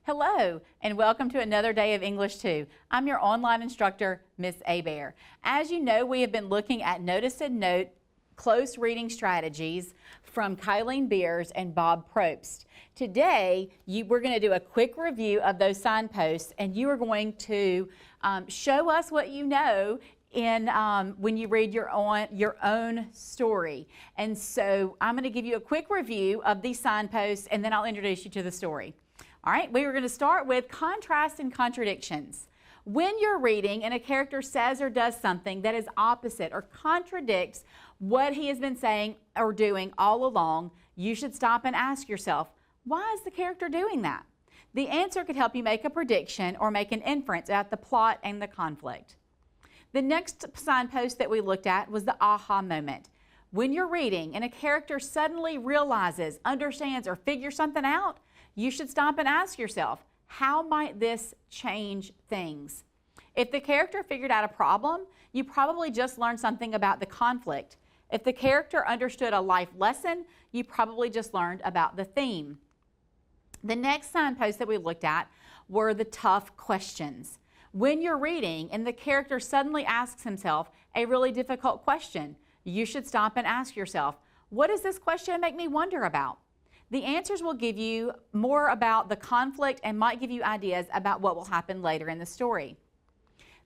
Hello, and welcome to another day of English 2. I'm your online instructor, Miss Abear. As you know, we have been looking at Notice and Note close reading strategies from Kylene Beers and Bob Probst. Today, we're going to do a quick review of those signposts, and you are going to show us what you know in when you read your own story. And so I'm going to give you a quick review of these signposts, and then I'll introduce you to the story. All right, we are going to start with contrast and contradictions. When you're reading and a character says or does something that is opposite or contradicts what he has been saying or doing all along, you should stop and ask yourself, why is the character doing that? The answer could help you make a prediction or make an inference about the plot and the conflict. The next signpost that we looked at was the aha moment. When you're reading and a character suddenly realizes, understands, or figures something out, you should stop and ask yourself, how might this change things? If the character figured out a problem, you probably just learned something about the conflict. If the character understood a life lesson, you probably just learned about the theme. The next signpost that we looked at were the tough questions. When you're reading and the character suddenly asks himself a really difficult question, you should stop and ask yourself, what does this question make me wonder about? The answers will give you more about the conflict and might give you ideas about what will happen later in the story.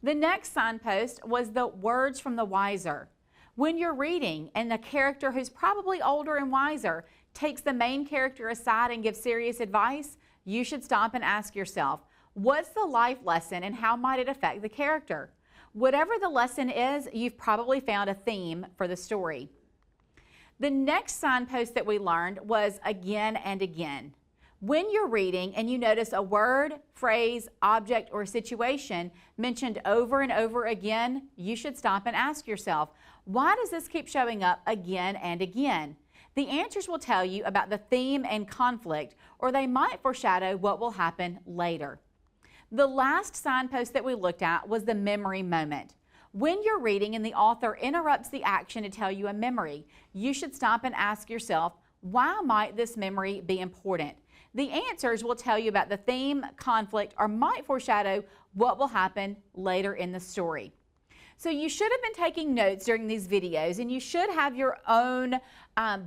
The next signpost was the words from the wiser. When you're reading and the character who's probably older and wiser takes the main character aside and gives serious advice, you should stop and ask yourself, what's the life lesson and how might it affect the character? Whatever the lesson is, you've probably found a theme for the story. The next signpost that we learned was again and again. When you're reading and you notice a word, phrase, object, or situation mentioned over and over again, you should stop and ask yourself, why does this keep showing up again and again? The answers will tell you about the theme and conflict, or they might foreshadow what will happen later. The last signpost that we looked at was the memory moment. When you're reading and the author interrupts the action to tell you a memory, you should stop and ask yourself, why might this memory be important? The answers will tell you about the theme, conflict, or might foreshadow what will happen later in the story. So you should have been taking notes during these videos, and you should have your own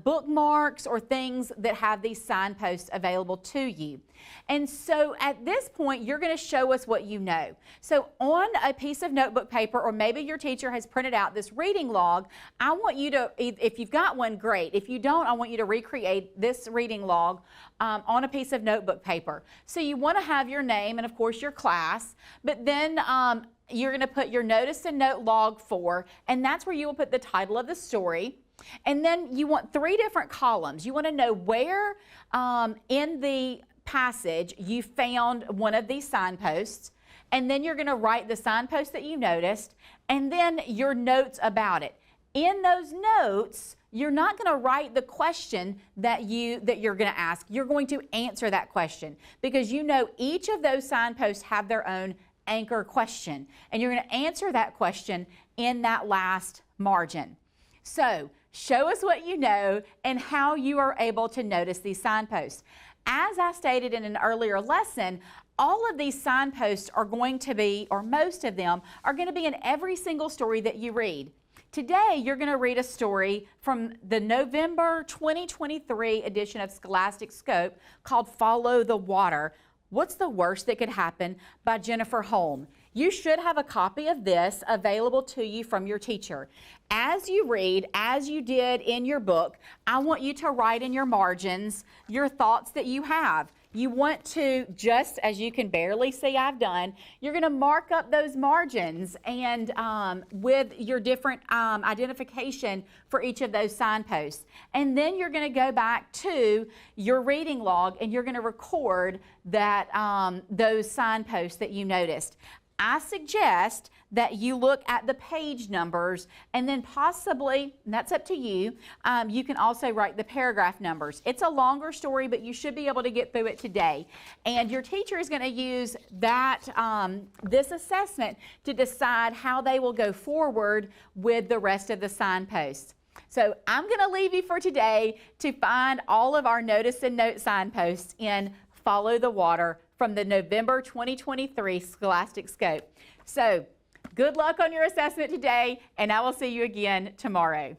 bookmarks or things that have these signposts available to you. And so at this point, you're going to show us what you know. So on a piece of notebook paper, or maybe your teacher has printed out this reading log, I want you to, if you've got one, great. If you don't, I want you to recreate this reading log on a piece of notebook paper. So you want to have your name and, of course, your class, but then you're going to put your Notice and Note log 4, and that's where you will put the title of the story. And then you want 3 different columns. You want to know where in the passage you found one of these signposts, and then you're going to write the signpost that you noticed, and then your notes about it. In those notes, you're not going to write the question that you're going to ask. You're going to answer that question, because you know each of those signposts have their own anchor question, and you're going to answer that question in that last margin. So show us what you know and how you are able to notice these signposts. As I stated in an earlier lesson, all of these signposts are going to be, or most of them, are going to be in every single story that you read. Today, you're going to read a story from the November 2023 edition of Scholastic Scope called Follow the Water. What's the Worst That Could Happen by Jennifer Holm. You should have a copy of this available to you from your teacher. As you read, as you did in your book, I want you to write in your margins your thoughts that you have. You want to, just as you can barely see I've done, you're going to mark up those margins and with your different identification for each of those signposts. And then you're going to go back to your reading log and you're going to record that those signposts that you noticed. I suggest that you look at the page numbers and then possibly, and that's up to you, you can also write the paragraph numbers. It's a longer story, but you should be able to get through it today. And your teacher is going to use that, this assessment to decide how they will go forward with the rest of the signposts. So I'm going to leave you for today to find all of our Notice and Note signposts in Follow the Water from the November 2023 Scholastic Scope. So good luck on your assessment today, and I will see you again tomorrow.